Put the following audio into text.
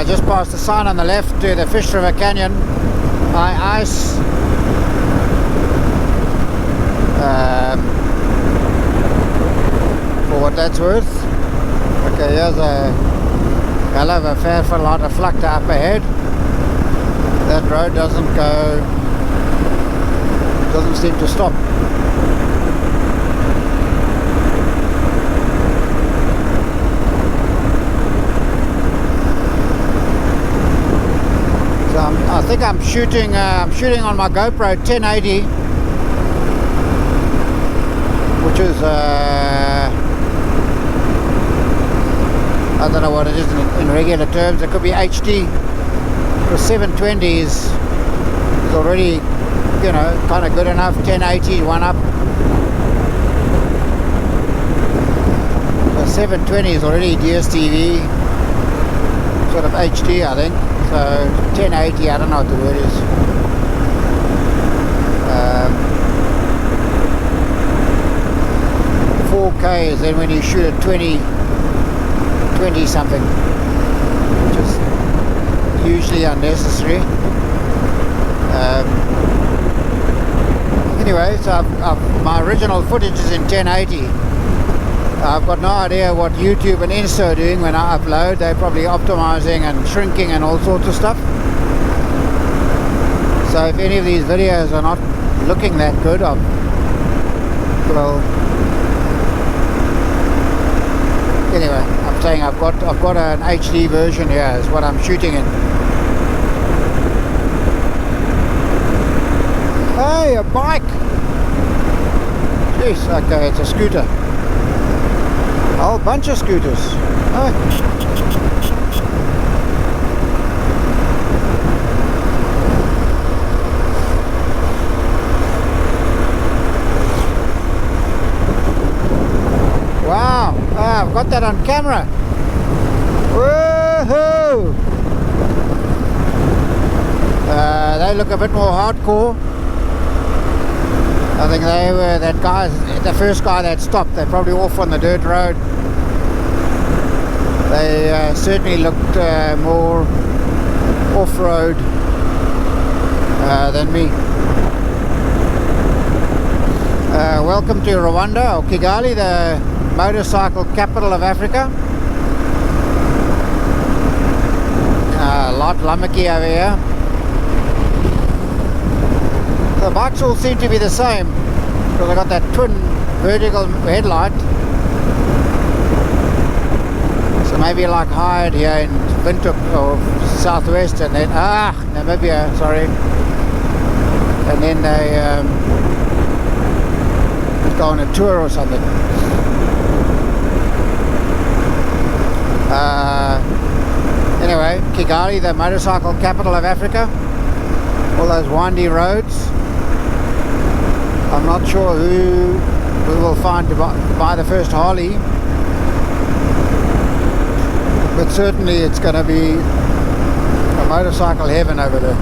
just past the sign on the left to the Fish River Canyon. High ice. For what that's worth. Okay, here's a hell of a fair lot of vlakte up ahead. That road doesn't seem to stop. So I think I'm shooting on my GoPro 1080, which is I don't know what it is in regular terms. It could be HD, because 720 is already, you know, kind of good enough. 1080, one up. So 720 is already DSTV, sort of HD, I think. So 1080, I don't know what the word is. 4K is then when you shoot at 20 something, which is usually unnecessary. Anyway, so my original footage is in 1080. I've got no idea what YouTube and Insta are doing when I upload. They're probably optimizing and shrinking and all sorts of stuff. So if any of these videos are not looking that good, well, anyway, I'm saying I've got an HD version here is what I'm shooting in. Hey, a bike! Jeez, okay, it's a scooter. A whole bunch of scooters. Oh. Wow, I've got that on camera. Woohoo! They look a bit more hardcore. I think they were the first guy that stopped. They're probably off on the dirt road. They certainly looked more off-road than me. Welcome to Rwanda, or Kigali, the motorcycle capital of Africa. Lot Lamaki over here. The bikes all seem to be the same, because I got that twin vertical headlight. So maybe like hired here in Windhoek or Southwest, and then Namibia, sorry. And then they go on a tour or something. Anyway, Kigali, the motorcycle capital of Africa. All those windy roads. I'm not sure who we will find to buy the first Harley, but certainly it's going to be a motorcycle heaven over there.